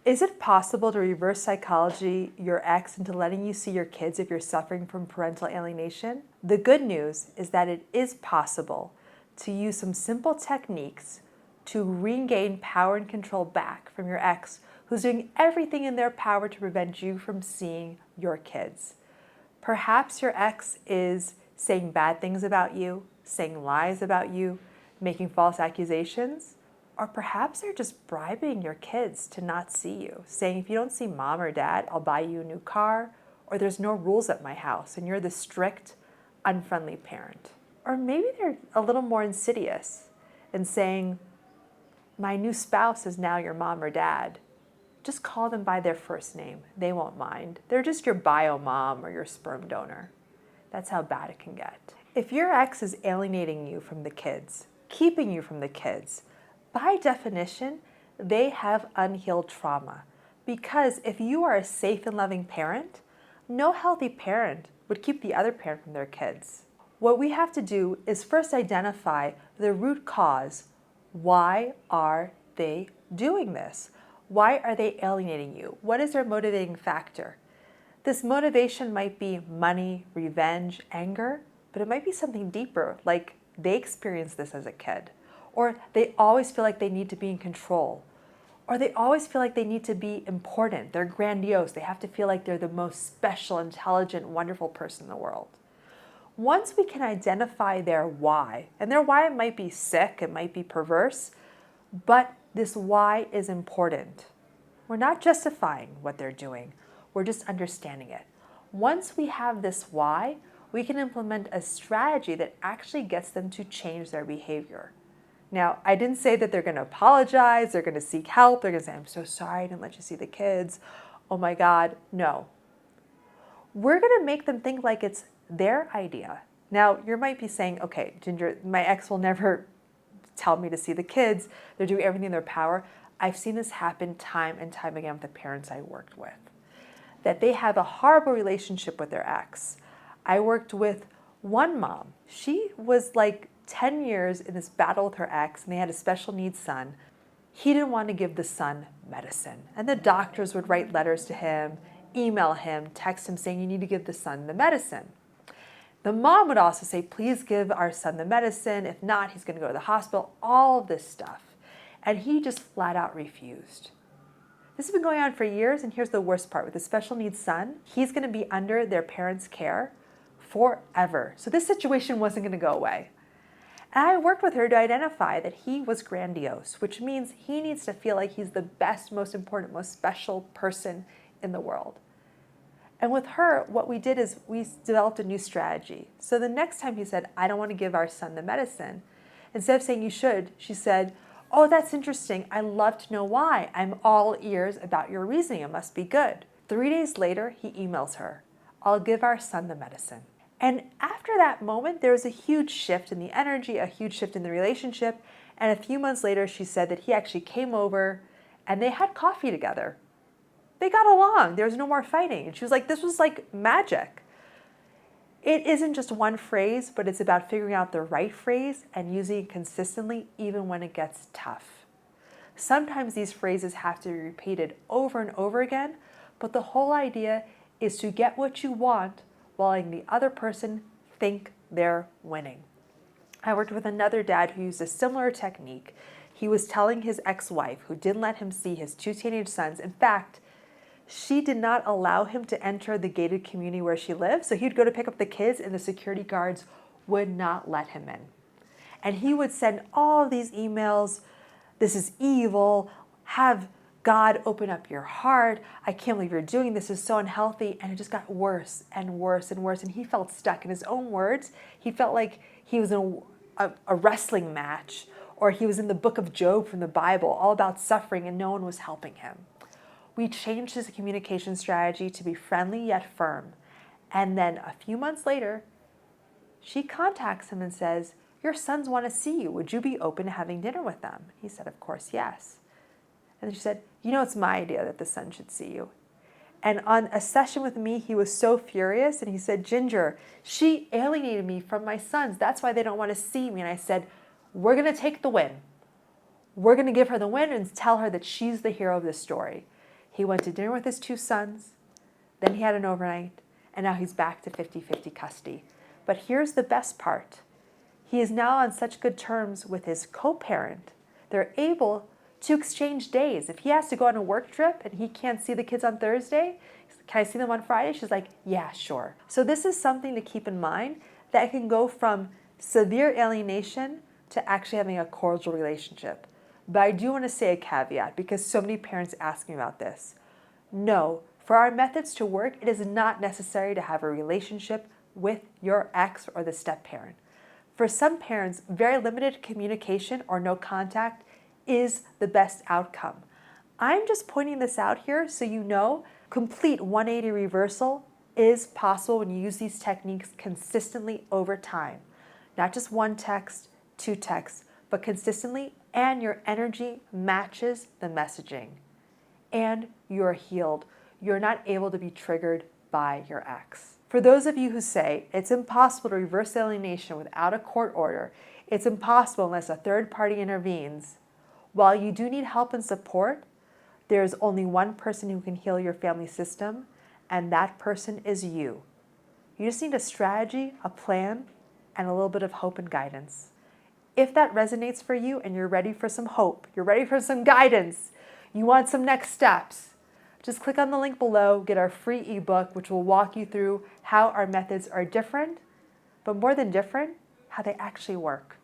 Is it possible to reverse psychology your ex into letting you see your kids if you're suffering from parental alienation? The good news is that it is possible to use some simple techniques to regain power and control back from your ex who's doing everything in their power to prevent you from seeing your kids. Perhaps your ex is saying bad things about you, saying lies about you, making false accusations. Or perhaps they're just bribing your kids to not see you, saying, if you don't see mom or dad, I'll buy you a new car, or there's no rules at my house, and you're the strict, unfriendly parent. Or maybe they're a little more insidious and saying, my new spouse is now your mom or dad. Just call them by their first name. They won't mind. They're just your bio mom or your sperm donor. That's how bad it can get. If your ex is alienating you from the kids, keeping you from the kids, by definition, they have unhealed trauma. Because if you are a safe and loving parent, no healthy parent would keep the other parent from their kids. What we have to do is first identify the root cause. Why are they doing this? Why are they alienating you? What is their motivating factor? This motivation might be money, revenge, anger, but it might be something deeper, like they experienced this as a kid. Or they always feel like they need to be in control. Or they always feel like they need to be important. They're grandiose. They have to feel like they're the most special, intelligent, wonderful person in the world. Once we can identify their why, and their why might be sick, it might be perverse, but this why is important. We're not justifying what they're doing. We're just understanding it. Once we have this why, we can implement a strategy that actually gets them to change their behavior. Now, I didn't say that they're going to apologize, they're going to seek help, they're going to say, I'm so sorry, I didn't let you see the kids. Oh my God, no. We're going to make them think like it's their idea. Now, you might be saying, okay, Ginger, my ex will never tell me to see the kids. They're doing everything in their power. I've seen this happen time and time again with the parents I worked with, that they have a horrible relationship with their ex. I worked with one mom. She was like 10 years in this battle with her ex, and they had a special needs son. He didn't want to give the son medicine. And the doctors would write letters to him, email him, text him saying, you need to give the son the medicine. The mom would also say, please give our son the medicine. If not, he's going to go to the hospital, all of this stuff. And he just flat out refused. This has been going on for years, and here's the worst part. With the special needs son, he's going to be under their parents' care forever. So this situation wasn't going to go away. And I worked with her to identify that he was grandiose, which means he needs to feel like he's the best, most important, most special person in the world. And with her, what we did is we developed a new strategy. So the next time he said, I don't want to give our son the medicine, instead of saying you should, she said, oh, that's interesting. I'd love to know why. I'm all ears about your reasoning. It must be good. 3 days later, he emails her, I'll give our son the medicine. And after that moment, there was a huge shift in the energy, a huge shift in the relationship. And a few months later, she said that he actually came over and they had coffee together. They got along. There was no more fighting. And she was like, this was like magic. It isn't just one phrase, but it's about figuring out the right phrase and using it consistently even when it gets tough. Sometimes these phrases have to be repeated over and over again, but the whole idea is to get what you want while letting the other person think they're winning. I worked with another dad who used a similar technique. He was telling his ex-wife, who didn't let him see his 2 teenage sons. In fact, she did not allow him to enter the gated community where she lived. So he'd go to pick up the kids and the security guards would not let him in. And he would send all of these emails, this is evil, have God open up your heart, I can't believe you're doing this, is so unhealthy. And it just got worse and worse and worse. And he felt stuck. In his own words, he felt like he was in a wrestling match, or he was in the book of Job from the Bible, all about suffering, and no one was helping him. We changed his communication strategy to be friendly yet firm. And then a few months later, she contacts him and says, your sons want to see you. Would you be open to having dinner with them? He said, of course, yes. And she said, you know, it's my idea that the son should see you. And on a session with me, he was so furious. And he said, Ginger, she alienated me from my sons. That's why they don't want to see me. And I said, we're going to take the win. We're going to give her the win and tell her that she's the hero of this story. He went to dinner with his 2 sons, then he had an overnight, and now he's back to 50-50 custody. But here's the best part. He is now on such good terms with his co-parent. They're able to exchange days. If he has to go on a work trip and he can't see the kids on Thursday, can I see them on Friday? She's like, yeah, sure. So this is something to keep in mind, that it can go from severe alienation to actually having a cordial relationship. But I do want to say a caveat, because so many parents ask me about this. No, for our methods to work, it is not necessary to have a relationship with your ex or the step-parent. For some parents, very limited communication or no contact is the best outcome. I'm just pointing this out here so you know complete 180 reversal is possible when you use these techniques consistently over time. Not just 1 text, 2 texts, but consistently, and your energy matches the messaging. And you're healed. You're not able to be triggered by your ex. For those of you who say it's impossible to reverse alienation without a court order, it's impossible unless a third party intervenes, while you do need help and support, there's only one person who can heal your family system, and that person is you. You just need a strategy, a plan, and a little bit of hope and guidance. If that resonates for you and you're ready for some hope, you're ready for some guidance, you want some next steps, just click on the link below, get our free ebook, which will walk you through how our methods are different, but more than different, how they actually work.